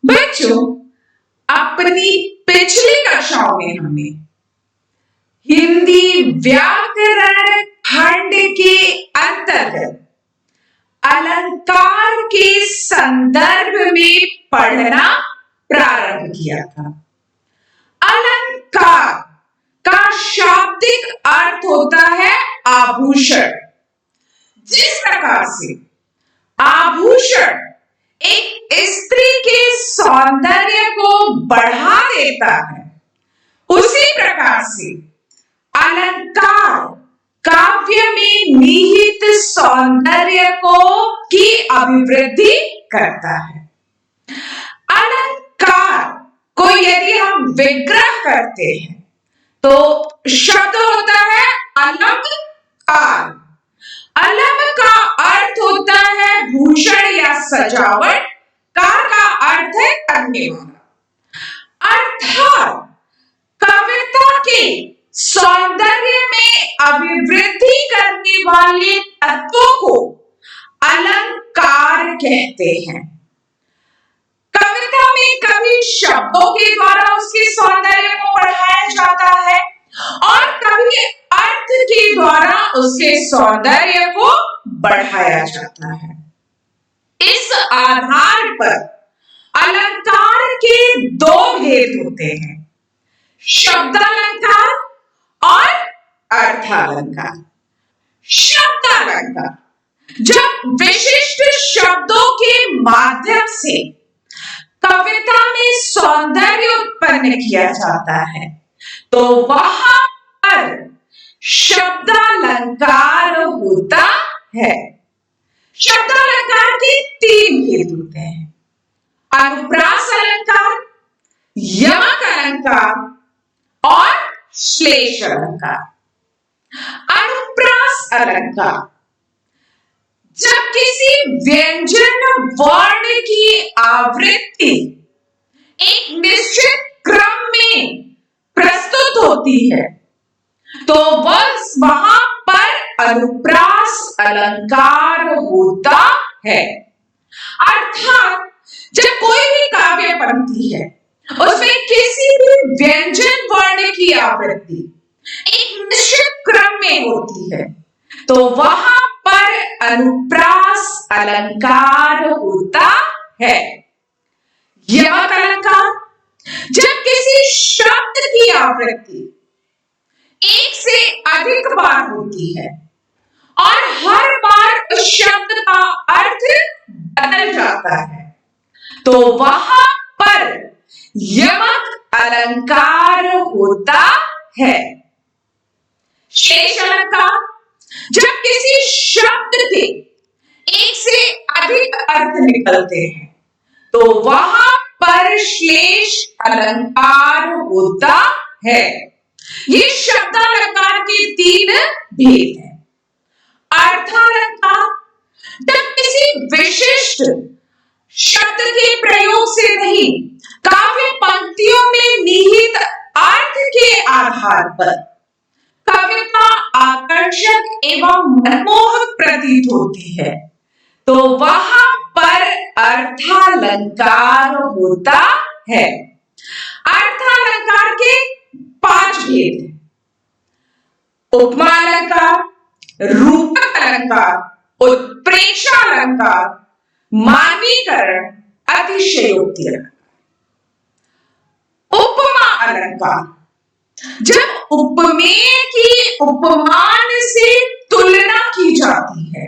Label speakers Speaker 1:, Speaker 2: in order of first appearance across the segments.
Speaker 1: बच्चों, अपनी पिछली कक्षाओं में हमने हिंदी व्याकरण खंड के अंतर्गत अलंकार के संदर्भ में पढ़ना प्रारंभ किया था। अलंकार का शाब्दिक अर्थ होता है आभूषण। जिस प्रकार से आभूषण एक स्त्री के सौंदर्य को बढ़ा देता है, उसी प्रकार से अलंकार काव्य में निहित सौंदर्य की अभिवृद्धि करता है। अलंकार को यदि हम विग्रह करते हैं तो शब्द होता है अलंकार। अलंग का अर्थ होता है भूषण या सजावट, कार का अर्थ है करने वाला। अर्थात कविता के सौंदर्य में अभिवृद्धि करने वाले तत्वों को अलंकार कहते हैं। कविता में कभी शब्दों के द्वारा उसके सौंदर्य को बढ़ाया जाता है और कभी अर्थ के द्वारा उसके सौंदर्य को बढ़ाया जाता है। इस आधार पर अलंकार के दो भेद होते हैं, शब्दालंकार और अर्थालंकार। शब्दालंकार जब विशिष्ट शब्दों के माध्यम से कविता में सौंदर्य उत्पन्न किया जाता है तो वहां पर शब्दालंकार होता है। शब्दालंकार के तीन भेद होते हैं, अनुप्रास अलंकार, यमक अलंकार और श्लेष अलंकार। अनुप्रास अलंकार जब किसी व्यंजन वर्ण की आवृत्ति एक निश्चित क्रम में प्रस्तुत होती है तो बस वहां पर अनुप्रास अलंकार होता है। अर्थात जब कोई भी काव्य बनती है उसमें किसी भी व्यंजन वर्ण की आवृत्ति एक निश्चित क्रम में होती है तो वहां पर अनुप्रास अलंकार होता है। यमक अलंकार जब किसी शब्द की आवृत्ति एक से अधिक बार होती है और हर बार उस शब्द का अर्थ बदल जाता है तो वहां पर यमक अलंकार होता है। श्लेष अलंकार जब किसी शब्द के एक से अधिक अर्थ निकलते हैं तो वहां पर श्लेष अलंकार होता है। ये शब्दालंकार के तीन भेद हैं। अर्थालंकार जब किसी विशिष्ट शब्द के प्रयोग से नहीं, काव्य पंक्तियों में निहित अर्थ के आधार पर कविता आकर्षक एवं मनमोहक प्रतीत होती है तो वहां पर अर्थालंकार होता है। अर्थालंकार के पांच भेद हैं, उपमा अलंकार, रूपक अलंकार, उत्प्रेक्षा अलंकार, मानवीकरण, अतिशयोक्ति अलंकार। उपमा अलंकार जब उपमेय की उपमान से तुलना की जाती है,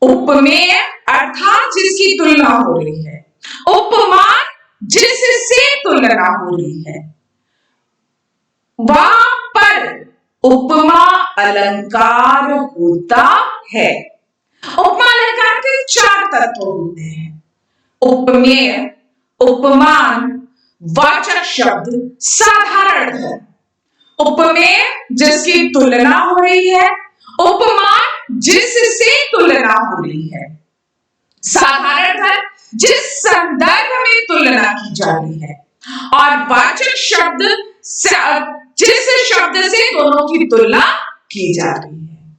Speaker 1: उपमेय अर्थात जिसकी तुलना हो रही है, उपमान जिससे तुलना हो रही है, वहां पर उपमा अलंकार होता है। उपमा अलंकार के चार तत्व होते हैं, उपमेय, उपमान, वाचक शब्द, साधारण धर्म। उपमेय जिसकी तुलना हो रही है, उपमान जिससे तुलना हो रही है, साधारण धर्म जिस संदर्भ में तुलना की जा रही है और वाचक शब्द जिस शब्द से दोनों की तुलना की जा रही है।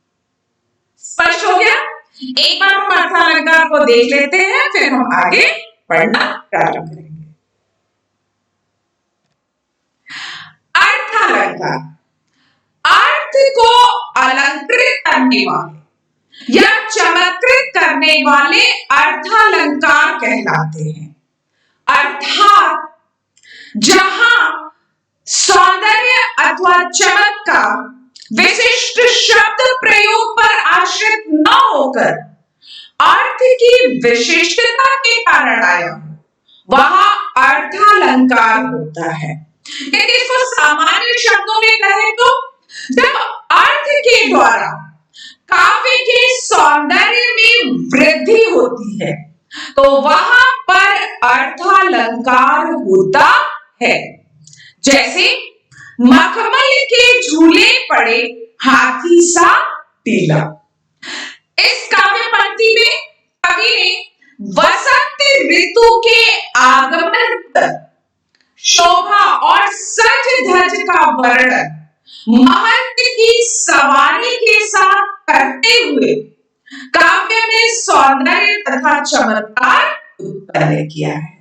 Speaker 1: स्पष्ट हो गया? एक बार हम अर्थालंकार को देख लेते हैं, फिर हम आगे पढ़ना प्रारंभ करेंगे। अर्थालंकार, अर्थ को अलंकृत करने वाले या चमत्कृत करने वाले अर्थालंकार कहलाते हैं। अर्थात जहां सौंदर्य अथवा चमक का विशिष्ट शब्द प्रयोग पर आश्रित न होकर अर्थ की विशिष्टता के कारण आया हो वहां अर्थालंकार होता है। यदि इसको सामान्य शब्दों में कहें तो जब अर्थ के द्वारा काव्य के सौंदर्य में वृद्धि होती है तो वहां पर अर्थालंकार होता है। जैसे मखमल के झूले पड़े हाथी सा टीला। इस काव्य पंक्ति में कवि ने वसंत ऋतु के आगमन पर शोभा और सज धज का वर्णन महंत की सवारी के साथ करते हुए काव्य में सौंदर्य तथा चमत्कार उत्पन्न किया है।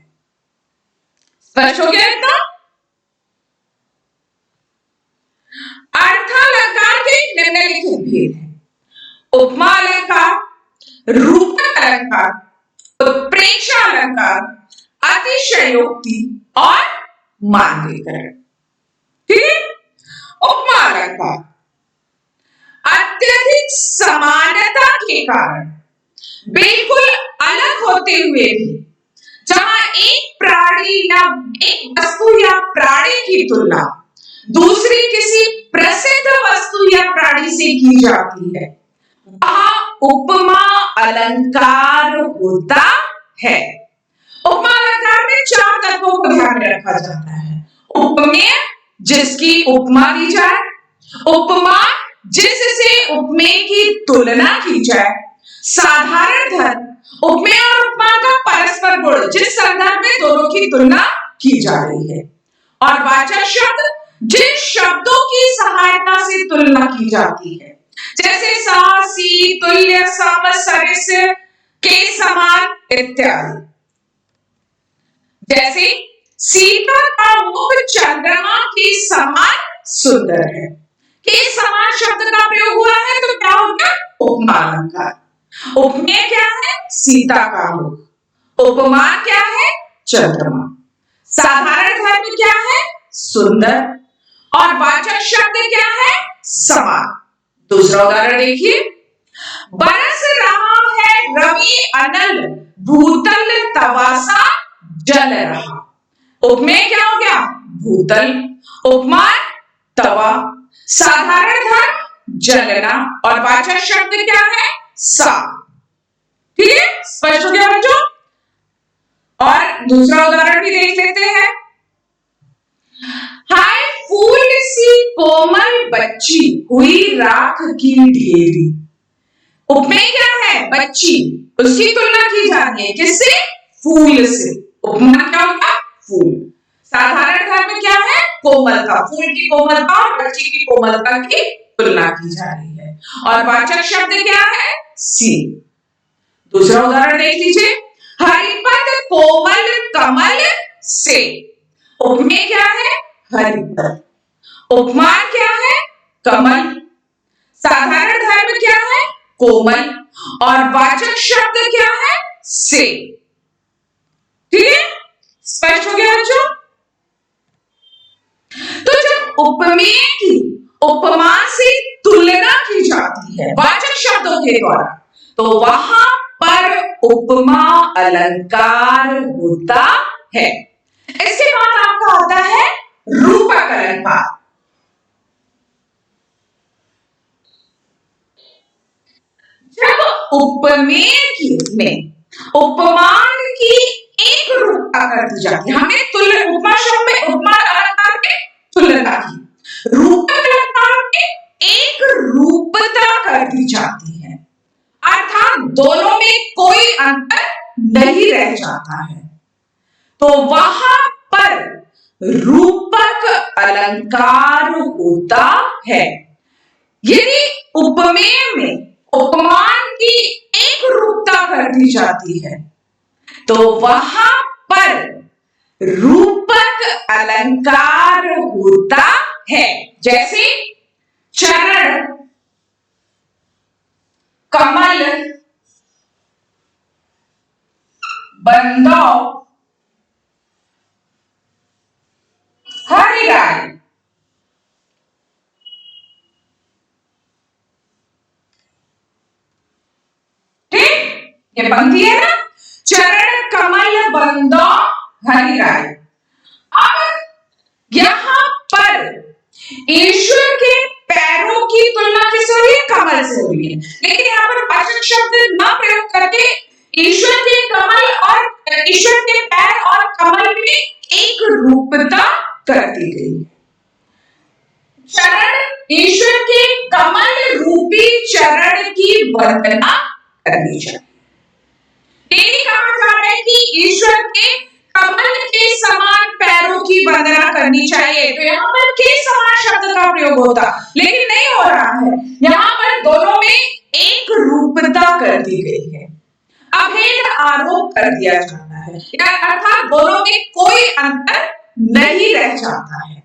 Speaker 1: स्पष्ट हो गया इतना? अर्थालंकार के निम्नलिखित भेद हैं। उपमा अलंकार, रूपक अलंकार, उत्प्रेक्षा अलंकार, अतिशयोक्ति और मानवीकरण। ठीक है। उपमा अलंकार अत्यधिक समानता के कारण बिल्कुल अलग होते हुए भी जहां एक प्राणी या एक वस्तु या प्राणी की तुलना दूसरी किसी प्रसिद्ध वस्तु या प्राणी से की जाती है वहां उपमा अलंकार होता है। उपमा अलंकार में 4 तत्वों को ध्यान में रखा जाता है। उपमेय, जिसकी उपमा दी जाए, उपमा जिससे उपमेय की तुलना की जाए, साधारण धर्म, उपमेय और उपमा का परस्पर गुण जिस संदर्भ में दोनों की तुलना की जा रही है, और वाचक शब्द जिन शब्दों की सहायता से तुलना की जाती है, जैसे सा, सी, तुल्य, सम, सरिस, के समान इत्यादि। जैसे सीता का मुख चंद्रमा के समान सुंदर है, के समान शब्द का प्रयोग हुआ है तो क्या हो गया? उपमा अलंकार। उपमेय क्या है? सीता का मुख। उपमा क्या है? चंद्रमा। साधारण धर्म क्या है? सुंदर। और वाचक शब्द क्या है? समान। दूसरा उदाहरण देखिए, बरस रहा है रवि अनल, भूतल तवासा जल रहा। उपमेय क्या हो गया? भूतल। उपमा तवा। साधारण धर्म जलना, और वाचक शब्द क्या है? सा। ठीक है, स्पष्ट हो गया बच्चों? और दूसरा उदाहरण भी देख लेते हैं। हाय फूल सी कोमल बच्ची हुई राख की ढेरी। उपमेय क्या है? बच्ची। उसकी तुलना की जा रही है किससे? फूल से। उपमा क्या होगा? फूल। साधारण धर्म क्या है? कोमलता। फूल की कोमलता और बच्ची की कोमलता की तुलना की जा रही है। और वाचक शब्द क्या है? सी। दूसरा उदाहरण देख लीजिए, हरिपद कोमल कमल से। उपमेय क्या है? हरिपद। उपमा क्या है? कमल। साधारण धर्म क्या है? कोमल। और वाचक शब्द क्या है? से। ठीक है, स्पष्ट हो गया बच्चों? तो जब उपमेय की उपमा से तुलना की जाती है वाचक शब्दों के द्वारा तो वहां पर उपमा अलंकार होता है। इसके बाद आपका आता है रूपक अलंकार। जब उपमेय में उपमान की एक रूपता कर दी जाती है, हमने तुलना उपमा शब्द में उपमा अलंकार में तुलना की, रूपक अलंकार में एक रूपता कर दी जाती है, अर्थात दोनों में कोई अंतर नहीं रह जाता है, तो वहां पर रूपक अलंकार होता है। यदि उपमेय में उपमान की एक रूपता कर दी जाती है तो वहां पर रूपक अलंकार होता है। जैसे चरण, कमल, बंदौ, हरिराई। ठीक, ये पंक्ति है ना, चरण, कमल, बंदौ, हरिराई। अब यहां पर ईश्वर के पैरों की तुलना किससे हो रही है? कमल से हो रही है। लेकिन यहाँ पर वाचक शब्द न प्रयोग करके ईश्वर के कमल और ईश्वर के पैर और कमल में एक रूपता कर दी गई। चरण, ईश्वर के कमल रूपी चरण की वंदना करनी चाहिए। यही कहा जा रहा है कि ईश्वर के कमल के समान पैरों की वंदना करनी चाहिए। तो यहाँ पर के समान शब्द का प्रयोग होता, लेकिन नहीं हो रहा है। यहाँ पर दोनों में एक रूपता कर दी गई है, अभेद आरोप कर दिया जाता है, अर्थात दोनों में कोई अंतर नहीं रह जाता है।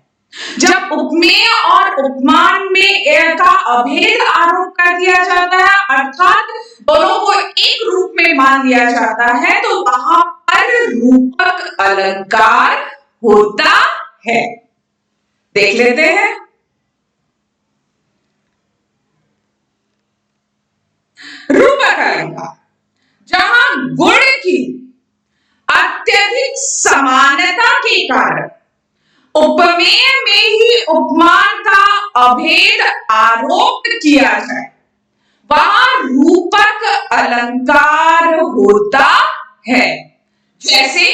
Speaker 1: जब उपमेय और उपमान में का अभेद आरोप कर दिया जाता है, अर्थात दोनों को एक रूप में मान लिया जाता है, तो वहां पर रूपक अलंकार होता है। देख लेते हैं। रूपक अलंकार, जहां गुण की अत्यधिक समानता के कारण उपमेय में ही उपमान का अभेद आरोप किया जाए, वहां रूपक अलंकार होता है। जैसे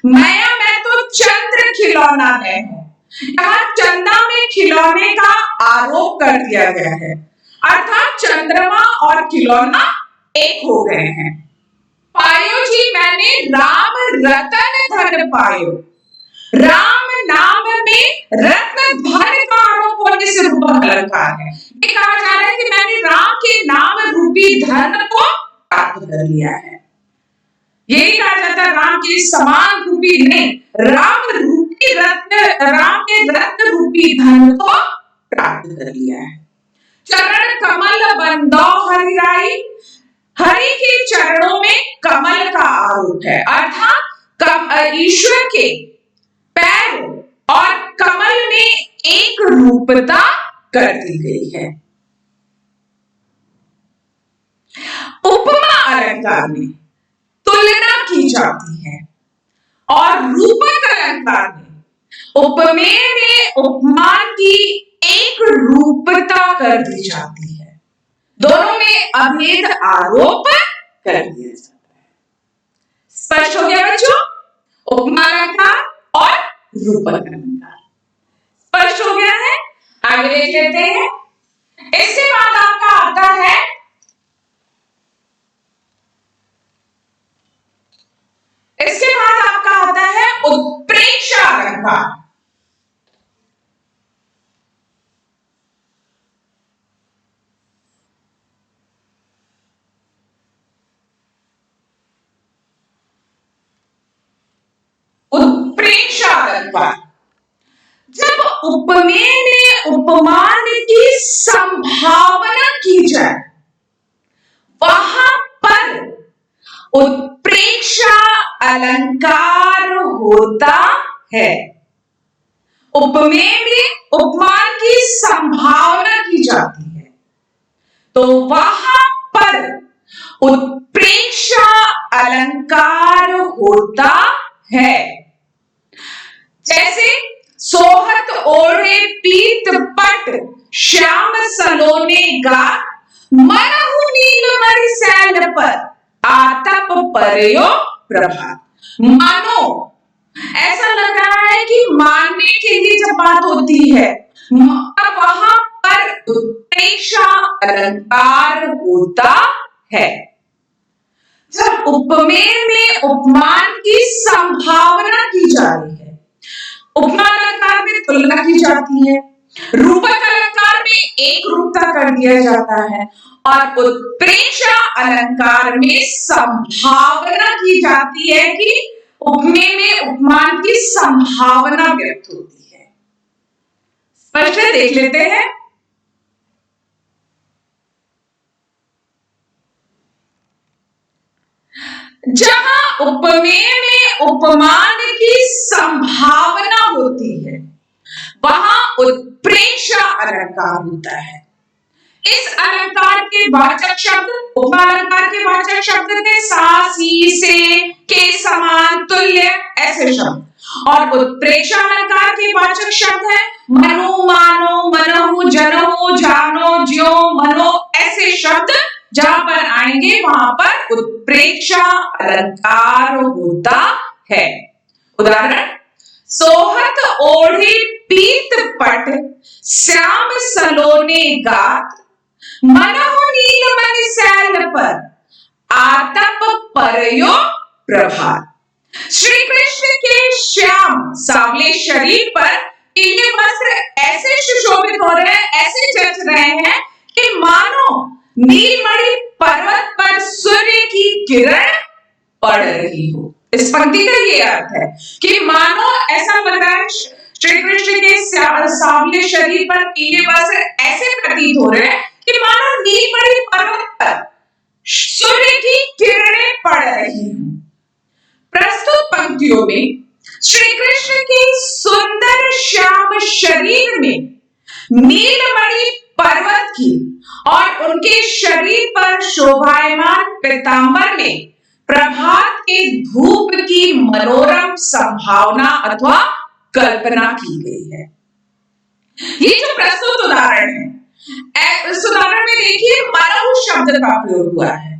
Speaker 1: मैं तो चंद्र खिलौना है हूं, यहां चंदा में खिलौने का आरोप कर दिया गया है, अर्थात चंद्रमा और खिलौना एक हो गए हैं। पायो जी मैंने राम रतन धन पायो, राम नाम में रत्न धन का आरोप होने से रूपक अलंकार है। ये कहा जा रहा है कि मैंने राम के नाम रूपी धन को प्राप्त कर लिया है। यही कहा जाता है राम के समान रूपी नहीं, राम रूपी रत्न, राम के रत्न रूपी धन को प्राप्त कर लिया है। चरण, कमल, बंदौ, हरिराई, हरि के चरणों में कमल का आरोप है, अर्थात ईश्वर के पैर और कमल में एक रूपता कर दी गई है। उपमा अलंकार में तुलना की जाती है और रूपक अलंकार में उपमेय में उपमान की एक रूपता कर दी जाती है। दोनों में अभेद आरोप कर दिया जाता है। स्पष्ट हो गया बच्चों? उपमा अलंकार और रूपक अलंकार स्पष्ट हो गया है। आगे देख लेते हैं। इसके बाद आपका आता है उत्प्रेक्षा अलंकार। उत्प्रेक्षा अलंकार, जब उपमेय में उपमान की संभावना की जाए, वहां पर उत्प्रेक्षा अलंकार होता है। उपमेय में उपमान की संभावना की जाती है, तो वहां पर उत्प्रेक्षा अलंकार होता है। जैसे सोहत ओढ़े पीत पट श्याम सलोने गात, मनहु नीलमणि सैल पर आतप परयो प्रभात। मानो, ऐसा लग रहा है कि मानने के लिए जब बात होती है, वहां पर उत्प्रेक्षा अलंकार होता है। जब उपमेय में उपमान की संभावना की जा रही है, उपमान अलंकार में तुलना की जाती है, रूपक अलंकार में एक रूपता कर दिया जाता है, और उत्प्रेक्षा अलंकार में संभावना की जाती है कि उपमेय में उपमान की संभावना व्यक्त होती है। स्पष्ट है, देख लेते हैं। जहां उपमेय में उपमान की संभावना होती है वहां उत्प्रेक्षा अलंकार होता है। इस अलंकार के वाचक शब्द, उपमा अलंकार के वाचक शब्द थे सा, सी, से, के, समान, तुल्य, ऐसे शब्द। और उत्प्रेक्षा अलंकार के वाचक शब्द है मनु, मानो, मनहु, जनहु, जानो, ज्यो, मनो, ऐसे शब्द जहां पर आएंगे वहां पर उत्प्रेक्षा अलंकार होता है। उदाहरण, सोहत ओढ़े पीत पट, श्याम सलोने गात, मनहु नीलमणि सैल पर, आतप परयो प्रभात। श्री कृष्ण के श्याम सांवले शरीर पर पीले वस्त्र ऐसे सुशोभित हो रहे हैं, ऐसे जच रहे हैं कि मानो नीलमणि पर्वत पर सूर्य की किरण पड़ रही हो। इस पंक्ति का ये अर्थ है कि मानो ऐसा लग रहा है श्री कृष्ण के सांवले शरीर पर पीले वस्त्र ऐसे प्रतीत हो रहे हैं कि मानो नीलमणि पर्वत पर सूर्य की किरणें पड़ रही हैं। प्रस्तुत पंक्तियों में श्री कृष्ण के सुंदर श्याम शरीर में नीलमणि पर्वत की और उनके शरीर पर शोभायमान पीतांबर में प्रभात के धूप की मनोरम संभावना अथवा कल्पना की गई है। ये जो प्रस्तुत उदाहरण है, इस उदाहरण में देखिए मनहु शब्द का प्रयोग हुआ है,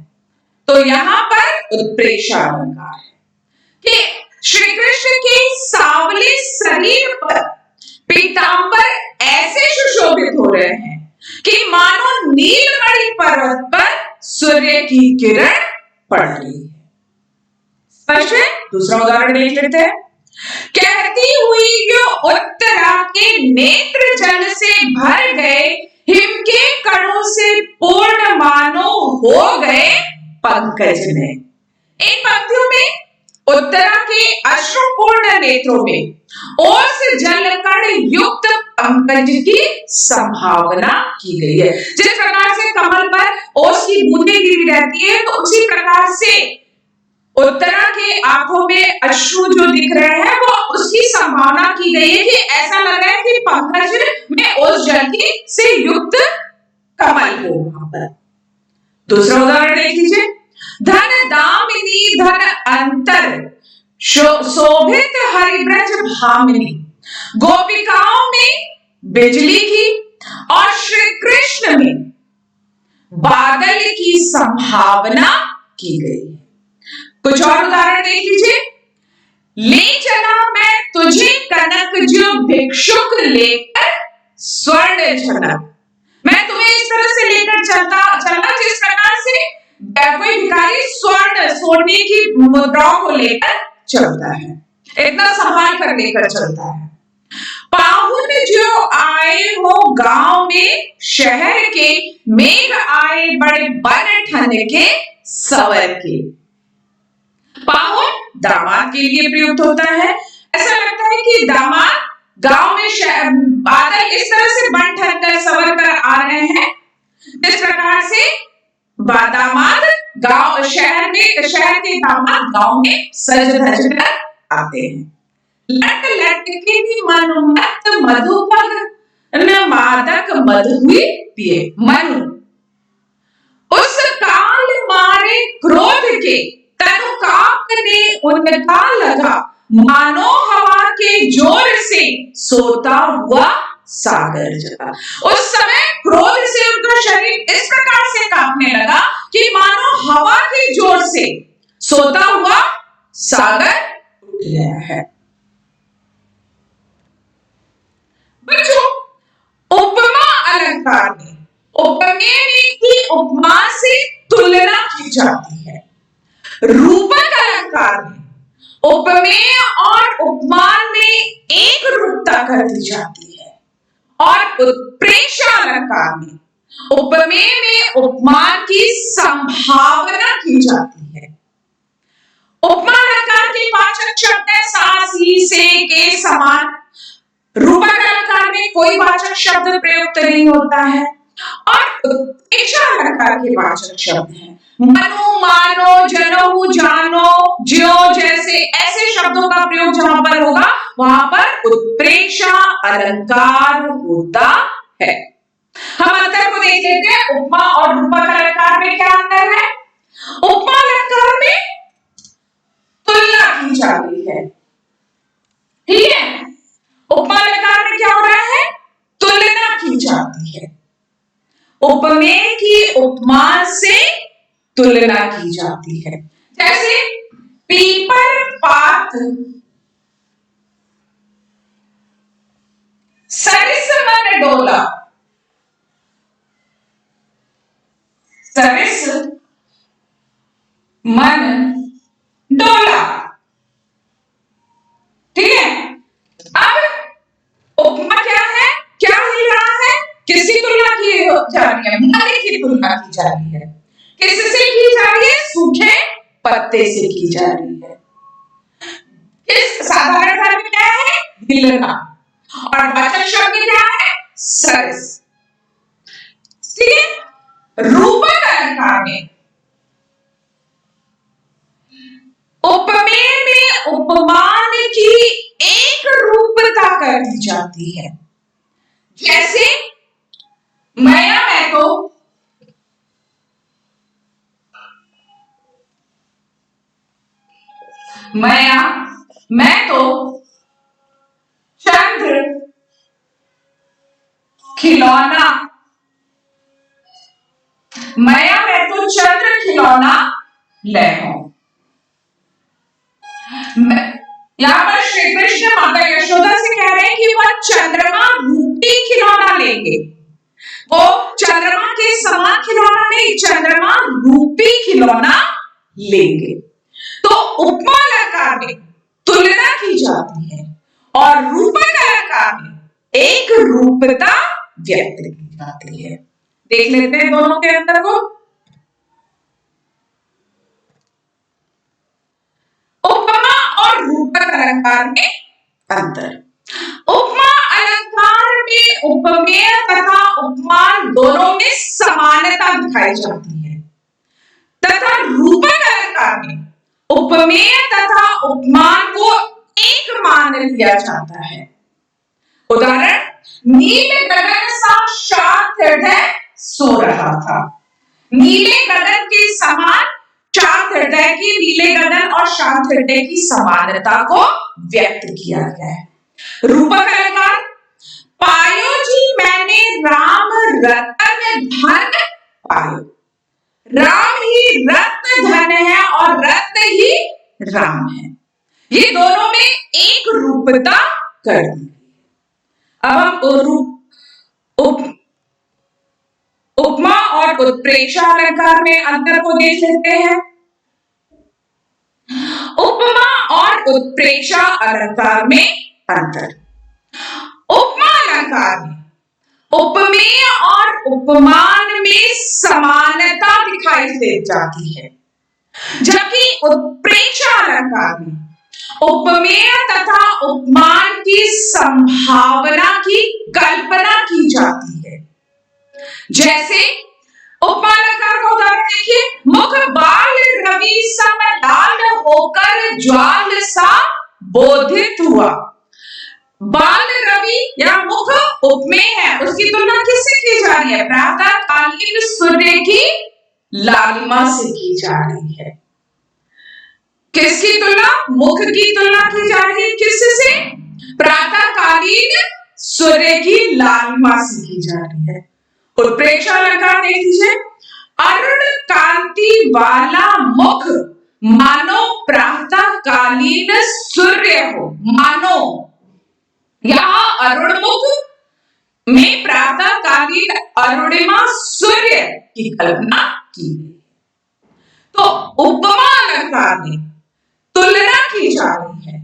Speaker 1: तो यहां पर उत्प्रेक्षा अलंकार है कि श्री कृष्ण के सांवले शरीर पर पीतांबर ऐसे सुशोभित हो रहे हैं कि मानो नीलमणि पर्वत पर सूर्य की किरण पड़ रही है। स्पष्ट है? दूसरा उदाहरण देख लेते हैं। कहती हुई यो उत्तरा के नेत्र जल से भर गए, हिम के कणों से पूर्ण मानो हो गए पंकज में। इन पंक्तियों में उत्तरा के अश्रुपूर्ण नेत्रों में ओस जल कण युक्त पंकज की संभावना की गई है। जिस प्रकार से कमल पर ओस की बूंदें गिरी रहती है, तो उसी प्रकार से उत्तरा के आंखों में अश्रु जो दिख रहे हैं वो उसकी संभावना की गई है कि ऐसा लग रहा है कि पंकज में ओस जल की से युक्त कमल हो वहां पर। दूसरा उदाहरण देख लीजिए। धन दामिनी धन अंतर शोभित हरिब्रज भामिनी, गोपिकाओं में बिजली की और श्री कृष्ण में बादल की संभावना की गई है। कुछ और उदाहरण देख लीजिए। ले चला मैं तुझे कनक जो भिक्षुक लेकर स्वर्ण झनक, मैं तुम्हें इस तरह से लेकर चला जिस प्रकार से कोई भिखारी सोने की मुद्राओं को लेकर चलता है, इतना संभाल कर लेकर चलता है। पाहुन जो आए हो गांव में शहर के, मेघ आए बड़े बन ठन के सवर के। पाहुन दामाद के लिए प्रयुक्त होता है। ऐसा लगता है कि दामाद गांव में बादल इस तरह से बन ठन कर सवर कर आ रहे हैं जिस प्रकार से दामाद गांव शहर के दामाद गांव में सज धज कर आते हैं। लट लट के भी मनुमत मधुपग न मादक मधुई पिए। मनु उस काल मारे क्रोध के तनु कांपने उनका लगा, मानो हवा के जोर से सोता हुआ सागर जगा। उस समय क्रोध से उनका शरीर इस प्रकार से कांपने लगा कि मानो हवा के जोर से सोता हुआ सागर उठ गया है। बच्चों, उपमा अलंकार में उपमेय की उपमा से तुलना की जाती है। रूपक अलंकार में उपमेय और उपमान में एक रूपता कर दी जाती है और उत्प्रेक्षा अलंकार में उपमेय में उपमान की संभावना की जाती है। उपमा अलंकार के वाचक वाचक शब्द है सा, सी, से, के समान। रूपक अलंकार में कोई वाचक शब्द प्रयुक्त नहीं होता है। और उत्प्रेक्षा अलंकार के वाचक शब्द हैं मनु, मानो, जनो, जानो, ज्यो, जैसे, ऐसे शब्दों का प्रयोग जहां पर होगा वहां पर उत्प्रेक्षा अलंकार होता है। हम अंतर को देख लेते हैं। उपमा और रूपक अलंकार में क्या अंतर है? उपमा अलंकार में तुलना की जा रही है, ठीक है। उपमा अलंकार में क्या हो रहा है? तुलना की जाती है। उपमेय की उपमा से तुलना की जाती है। जैसे पीपर पात सरिस मन डोला, सरिस मन डोला, ठीक है। अब उपमा क्या है? क्या हिल रहा है? किसकी तुलना की जा रही है? मन की तुलना की जा रही है। किससे की जा रही है? सूखे पत्ते से की जा रही है। इस साधारण भाषा में क्या है? हिलना। और वाचक शब्द क्या है? सरस, ठीक है। रूपक अलंकार में उपमेय में उपमान की एक रूपता कर दी जाती है। जैसे मैं तो चंद्र खिलौना, मैं तो चंद्र खिलौना ले हूं। यहां पर श्री कृष्ण माता यशोदा से कह रहे हैं कि वह चंद्रमा रूपी खिलौना लेंगे। वो चंद्रमा के समान खिलौना नहीं, चंद्रमा रूपी खिलौना लेंगे। तो उपमा अलंकार में तुलना की जाती है और रूपक अलंकार में एक रूपता व्यक्त की जाती है। देख लेते हैं दोनों के अंतर को। उपमा और रूपक अलंकार में अंतर। उपमा अलंकार में उपमेय तथा उपमान दोनों में समानता दिखाई जाती है तथा रूपक अलंकार में उपमेय तथा उपमान को एक मान लिया जाता है। उदाहरण, नीले गगन सा शांत हृदय सो रहा था। नीले गगन के समान शांत हृदय की, नीले गगन और शांत हृदय की समानता को व्यक्त किया गया है। रूपक अलंकार, पायो जी मैंने राम रतन धन पायो। राम ही रत्न धन है और रत्न ही राम है। ये दोनों में एक रूपता कर दी। अब हम उपमा और उत्प्रेक्षा अलंकार में अंतर को देख लेते हैं। उपमा और उत्प्रेक्षा अलंकार में अंतर। उपमा अलंकार में उपमेय और उपमान में समानता दिखाई दे जाती है, जबकि उत्प्रेक्षा अलंकार में उपमेय तथा उपमान की संभावना की कल्पना की जाती है। जैसे उपमा अलंकार का उदाहरण देखिए, मुख बाल रवि सम लाल होकर ज्वाल सा बोधित हुआ। बाल रवि या मुख उपमेय है, उसकी तुलना किससे की जा रही है? प्रातः कालीन सूर्य की लालिमा से की जा रही है। किसकी तुलना? मुख की तुलना की जा रही है किससे? प्रातःकालीन सूर्य की लालिमा से की जा रही है। उत्प्रेक्षा अलंकार देख लीजिए, अरुण कांति वाला मुख मानो प्रातःकालीन सूर्य हो। मानो, यहां अरुण मुख में प्रातःकालीन अरुणिमा सूर्य की कल्पना की गई। तो उपमा अलंकार में तुलना की जा रही है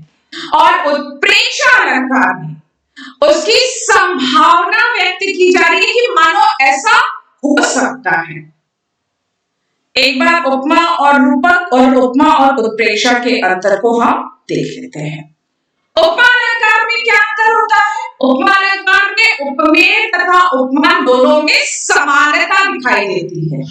Speaker 1: और उत्प्रेक्षा अलंकार में उसकी संभावना व्यक्त की जा रही है कि मानो ऐसा हो सकता है। एक बार उपमा और रूपक और उपमा और उत्प्रेक्षा के अंतर को हम देख लेते हैं। उपमा अलंकार में क्या अंतर होता है? उपमा अलंकार में उपमेय तथा उपमान दोनों में समानता दिखाई देती है,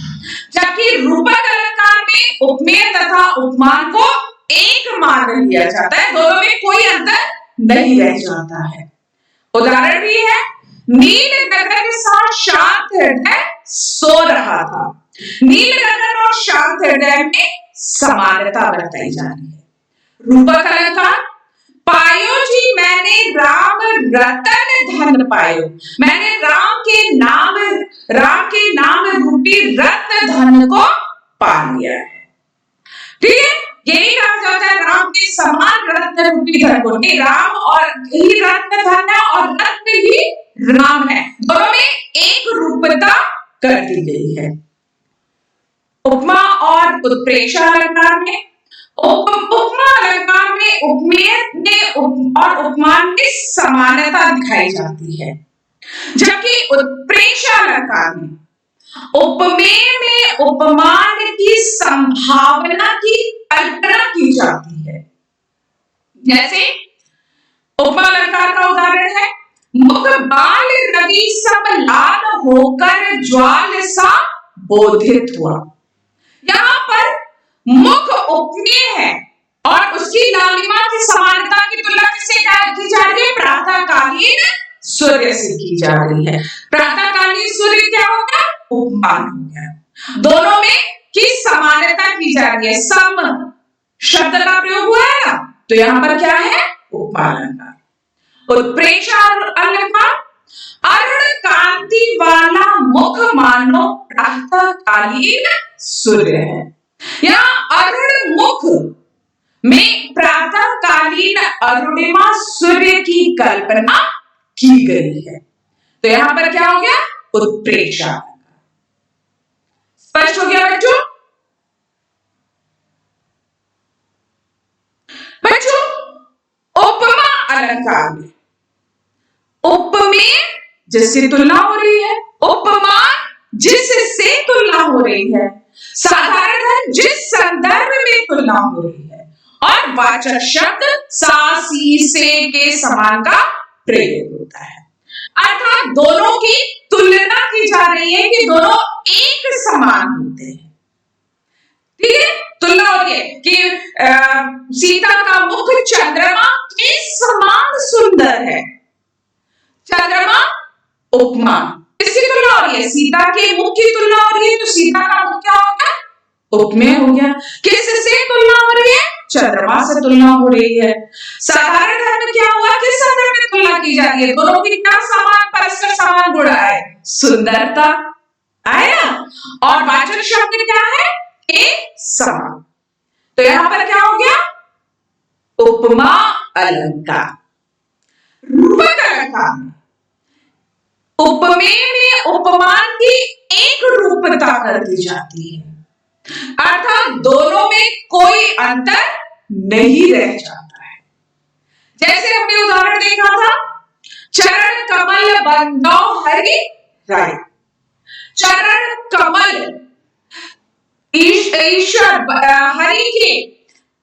Speaker 1: जबकि रूपक अलंकार में उपमेय तथा उपमान को एक मान लिया जाता है, दोनों में कोई अंतर नहीं रह जाता है। उदाहरण भी है, नील गगन के साथ शांत हृदय सो रहा था। नील गगन और शांत हृदय में समानता बताई जा रही है। रूपक अलंकार, पायो जी मैंने राम रतन धन पायो, मैंने राम के नाम रूपी रत्न धन को पा लिया है। ठीक है, यही कहा जाता है राम के समान रत्न रूपी धन को, नहीं राम और ही रत्न धन है और रत्न ही राम है, दोनों में एक रूपता कर दी गई है। उपमा और उत्प्रेक्षा अलंकार में, उपमा अलंकार में उपमेय और उपमान में समानता दिखाई जाती है, जबकि उत्प्रेक्षा अलंकार में उपमेय में उपमान की संभावना की कल्पना की जाती है। जैसे उपमा अलंकार का उदाहरण है, मुख बाल रवि सब लाल होकर ज्वाल सा बोधित हुआ। यहां पर मुख उपमेय है और उसकी लालिमा की समानता की तुलना किससे की जा रही है? प्रातःकालीन सूर्य से की जा रही है। प्रातःकालीन सूर्य क्या होगा? उपमान हो गया। दोनों में की समानता की जा रही है, सम शब्द का प्रयोग हुआ है ना, तो यहां पर क्या है? उपमान अलंकार। उत्प्रेक्षा अलंकार, अरुण कांति वाला मुख मानो प्रातःकालीन सूर्य है। यहाँ अरुण मुख में प्रातःकालीन अरुणिमा सूर्य की कल्पना की गई है, तो यहां पर क्या हो गया? उत्प्रेक्षा। स्पष्ट हो गया बच्चों? बच्चों, उपमा अलंकार में उपमेय जिससे तुलना हो रही है, उपमान जिससे तुलना हो रही है, साधारण है जिस संदर्भ में तुलना हो रही है, और वाचक शब्द सा सी से के समान का प्रयोग होता है। अर्थात दोनों की तुलना की जा रही है कि दोनों एक समान होते हैं। ठीक है, तुलना हो रही है कि सीता का मुख चंद्रमा के समान सुंदर है। चंद्रमा उपमान, किसकी तुलना हो रही है? सीता के मुख की तुलना हो रही है, तो सीता का मुख क्या हो गया? उपमेय हो गया। किससे तुलना हो रही है? चंद्रमा से तुलना हो रही है। साधारण धर्म क्या हुआ? किस संदर्भ में तुलना की जा रही है? दोनों की क्या समान परस्पर समान गुण आए? सुंदरता आया, और वाचक शब्द क्या है? एक समान। तो यहां पर क्या हो गया? उपमा अलंकार। रूपक अलंकार, उपमेय में उपमान की एक रूपता कर दी जाती है, अर्थात दोनों में कोई अंतर नहीं रह जाता है। जैसे हमने उदाहरण देखा था, चरण कमल बंदो हरि राय। चरण कमल ईश्वर हरि के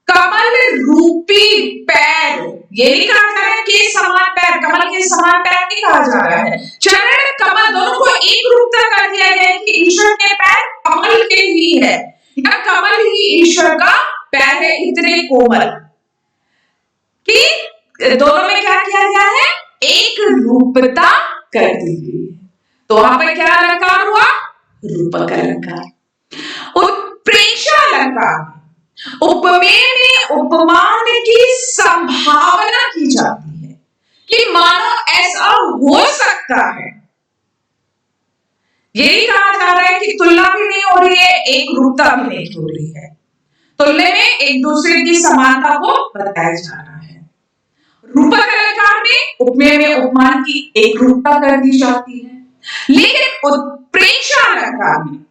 Speaker 1: कमल रूपी पैर, ये नहीं कहा जा रहा है कि समान पैर, कमल के समान पैर नहीं कहा जा रहा है। चरण कमल दोनों को एक रूपता कर दिया गया है कि ईश्वर के पैर कमल के ही है, या कमल ही ईश्वर का पैर है, इतने कोमल कि दोनों में क्या किया गया है? एक रूपता कर दी गई है। तो वहां पर क्या अलंकार हुआ? रूपक अलंकार। उत्प्रेक्षा अलंकार, उपमेय में उपमान की संभावना की जाती है कि मानो ऐसा हो सकता है। यही कहा जा रहा है कि तुलना भी नहीं हो रही है, एक रूपता भी नहीं हो रही है, तुलना में एक दूसरे की समानता को बताया जा रहा है। रूपक अलंकार में उपमेय में उपमान की एक रूपता कर दी जाती है, लेकिन उत्प्रेक्षा अलंकार में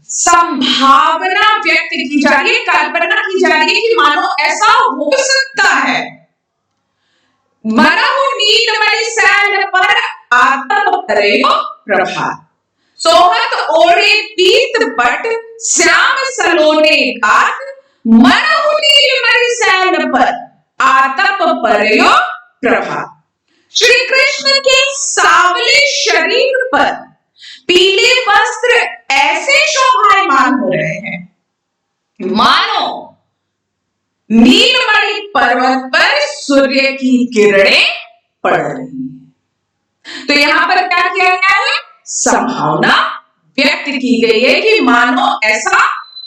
Speaker 1: संभावना व्यक्त की जा रही है, कल्पना की जा रही है कि मानो ऐसा हो सकता है। मनहु नीलमणि सैल पर आत्म प्रभात, सोहत ओढ़े पीत पट श्याम सलोने घात मनहु नीलमणि सैन पर आतप परयो प्रभात। श्री कृष्ण के सांवले शरीर पर पीले वस्त्र ऐसे शोभायमान हो रहे हैं मानो नीलमणि पर्वत पर सूर्य की किरणें पड़ रही हैं। तो यहां पर क्या किया गया है? संभावना व्यक्त की गई है कि मानो ऐसा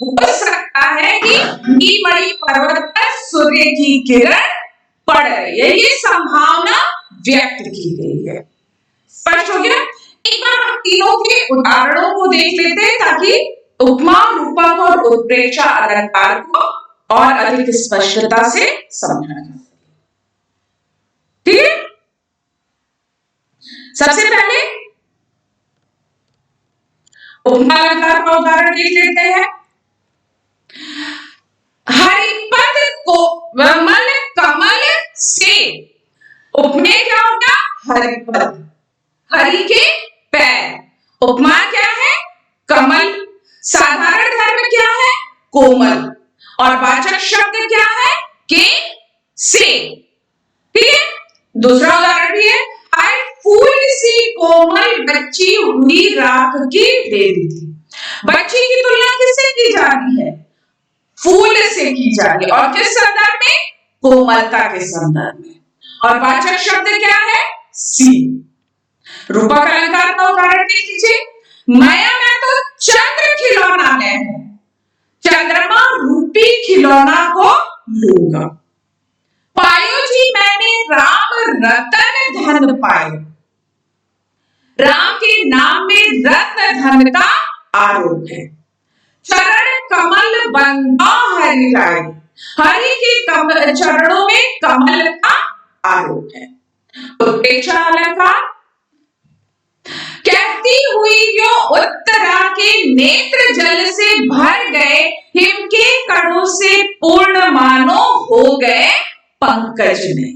Speaker 1: हो सकता है कि नीलमणि पर्वत पर सूर्य की किरण पड़ रही है, ये संभावना व्यक्त की गई है। स्पष्ट हो गया? एक बार हम तीनों के उदाहरणों को देख लेते हैं ताकि उपमा, रूपक और उत्प्रेक्षा अलंकार को और अधिक स्पष्टता से समझा जा सके। ठीक है, सबसे पहले उपमा अलंकार का उदाहरण देख लेते हैं। हरिपद को विमल कमल से, उपमेय क्या होगा? हरिपद, हरि के पैर, उपमा क्या है? कमल, साधारण धर्म क्या है? कोमल, और वाचक शब्द क्या है? के, से। ठीक है, दूसरा उदाहरण भी है। हर फूल सी कोमल बच्ची हुई राख की देवी थी। बच्ची की तुलना किससे की जा रही है? फूल से की जा रही है, और किस संदर्भ में? कोमलता के संदर्भ में। और वाचक शब्द क्या है? सी। रूपक अलंकार का उदाहरण देख लीजिए। माया में तो चंद्र खिलौना है, चंद्रमा रूपी खिलौना को लूंगा। पायो जी मैंने राम रतन धन पाए, राम के नाम में रत्न धन का आरोप है। चरण कमल बंदा हरि राय, हरि के चरणों में कमल का आरोप है। उत्प्रेक्षा अलंकार, कहती हुई यो उत्तरा के नेत्र जल से भर गए, हिम के कणों से पूर्ण मानो हो गए पंकज में।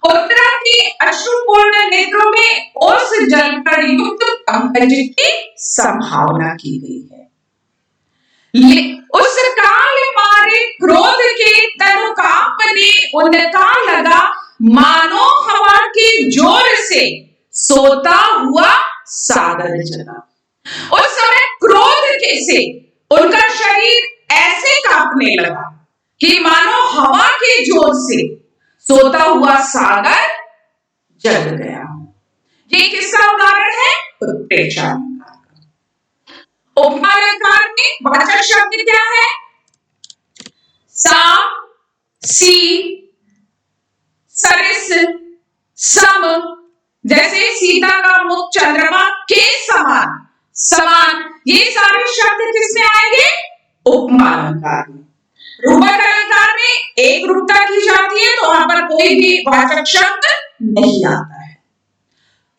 Speaker 1: उत्तरा के अश्रुपूर्ण नेत्रों में उस जलकर युक्त पंकज की संभावना की गई है। उस काल मारे क्रोध के तनु कांपने उनका लगा, मानो हवा के जोर से सोता हुआ सागर जला। उस समय क्रोध के से उनका शरीर ऐसे कांपने लगा कि मानो हवा के जोर से सोता हुआ सागर जल गया। ये किसका उदाहरण है? उत्प्रेक्षा। उपमा अलंकार में वाचक शब्द क्या है? सा, सी, सरिस, सम। जैसे सीता का मुख चंद्रमा के समान, समान, ये सारे शब्द किसमें आएंगे? उपमा अलंकार में। रूपक अलंकार में एक रूपता की जाती है तो वहां पर कोई भी वाचक शब्द नहीं आता है।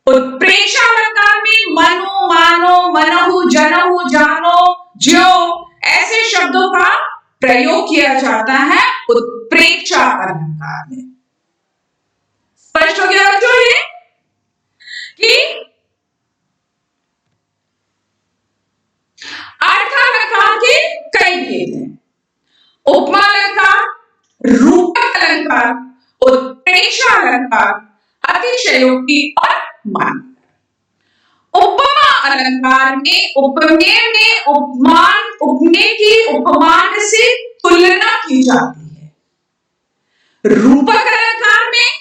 Speaker 1: उत्प्रेक्षा अलंकार में मनो, मानो, मनहु, जनहु, जानो, ज्यो ऐसे शब्दों का प्रयोग किया जाता है उत्प्रेक्षा अलंकार में। स्पष्ट हो गया जो है कि अर्थ अलंकार के कई भेद हैं। उपमा अलंकार, रूपक अलंकार, उत्प्रेक्षा अलंकार, अतिशयोक्ति और मान। उपमा अलंकार में उपमेय में उपमान, उपमेय की उपमान से तुलना की जाती है। रूपक अलंकार में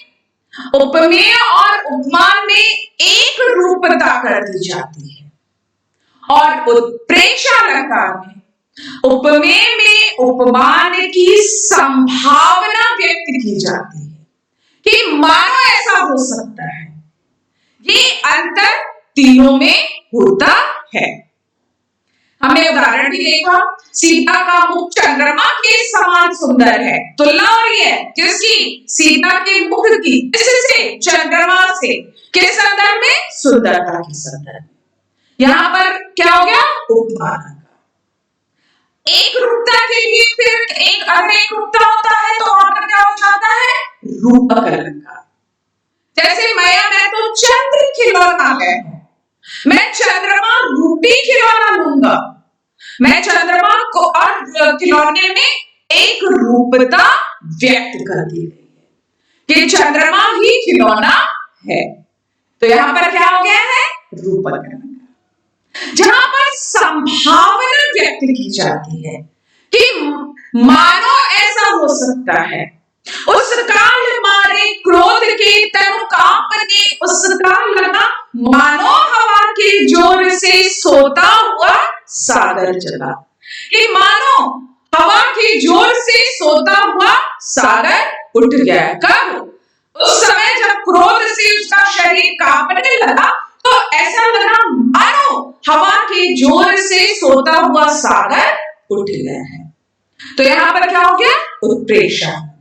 Speaker 1: उपमेय और उपमान में एक रूपता कर दी जाती है, और उत्प्रेक्षा अलंकार में उपमेय में उपमान की संभावना व्यक्त की जाती है कि मानो ऐसा हो सकता है। ये अंतर तीनों में होता है। हमने उदाहरण भी देखा, सीता का मुख चंद्रमा के समान सुंदर है। तुलना हो रही है किसकी? सीता के मुख की, किससे? चंद्रमा से। किस संदर्भ में? सुंदरता के संदर्भ में। यहां पर क्या हो गया? उपमान। एक रूपता के लिए फिर एक अनेक रूपता होता है तो वहां पर क्या हो जाता है? रूपक अलंकार। जैसे माया में तो चंद्र खिलौना है, मैं चंद्रमा रूपी खिलौना लूंगा। मैं चंद्रमा को और खिलौने में एक रूपता व्यक्त कर दी गई है कि चंद्रमा ही खिलौना है। तो यहां पर क्या हो गया है? रूपक अलंकार। जहां पर संभावना व्यक्त की जाती है कि मानो ऐसा हो सकता है, उस काल मारे क्रोध के तनु कांपने, उस काल लगा मानो हवा के जोर से सोता हुआ सागर चला। कि मानो हवा के जोर से सोता हुआ सागर उठ गया। कब? उस समय जब क्रोध से उसका शरीर कांपने लगा, तो ऐसा लगा मानो हवा के जोर से सोता हुआ सागर उठ गया है। तो यहां पर क्या हो गया? उत्प्रेक्षा।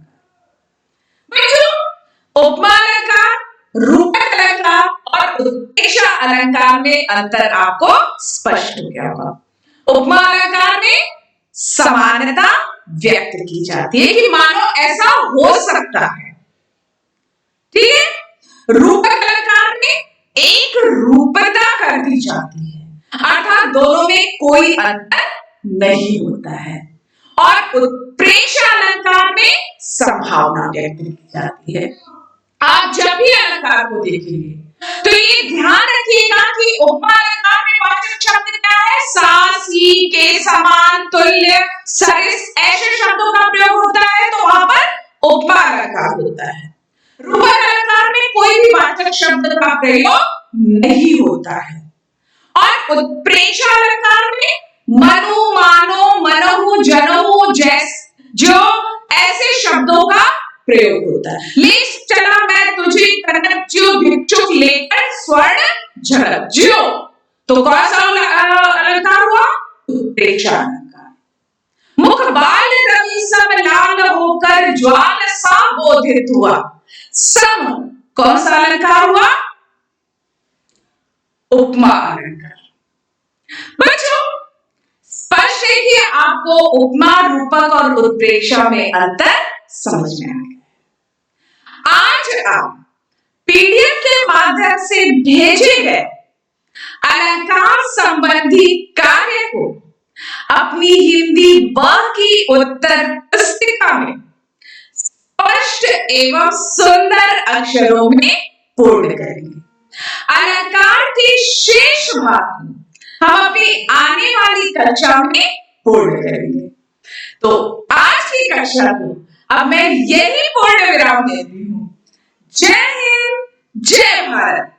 Speaker 1: उपमा अलंकार, रूपक अलंकार और उत्प्रेक्षा अलंकार में अंतर आपको स्पष्ट हो गया होगा। उपमा अलंकार में समानता व्यक्त की जाती है कि मानो ऐसा हो सकता है, ठीक है। रूपक अलंकार में एक रूपता कर दी जाती है, अर्थात दोनों में कोई अंतर नहीं होता है। और उत्प्रेक्षा अलंकार में संभावना व्यक्त की जाती है। आप जब भी अलंकार को देखेंगे तो ये ध्यान रखिएगा कि उपमा अलंकार में वाचक शब्द क्या है? सा, सी, के, समान, तुल्य, सरिस, ऐसे शब्दों का प्रयोग होता है, तो वहां पर उपमा अलंकार होता है। रूपक अलंकार में कोई भी वाचक शब्द का प्रयोग नहीं होता है। और उत्प्रेक्षा अलंकार में मनु, मानो, मनहु, जनहु, जो ऐसे शब्दों का प्रयोग होता है। ले चला मैं तुझे कनक ज्यो भिक्षुक लेकर स्वर्ण झड़क ज्यो। तो कौन सा अलंकार हुआ? उत्प्रेक्षा अलंकार। मुख बाल रवि सब लाल होकर ज्वाल सा बोधित हुआ। सम कौन सा अलंकार हुआ? उपमा अलंकार। बच्चों स्पष्ट है कि आपको उपमा, रूपक और उत्प्रेक्षा में अंतर समझ में आ गया। आज आप पीडीएफ के माध्यम से भेजे गए अलंकार संबंधी कार्य को अपनी हिंदी ब की उत्तर पुस्तिका में स्पष्ट एवं सुंदर अक्षरों में पूर्ण करेंगे। अलंकार के शेष भाग को हम अपनी आने वाली कक्षा में पूर्ण करेंगे। तो आज की कक्षा को अब मैं यही पूर्ण विराम देती हूं। जय हिंद, जय भारत।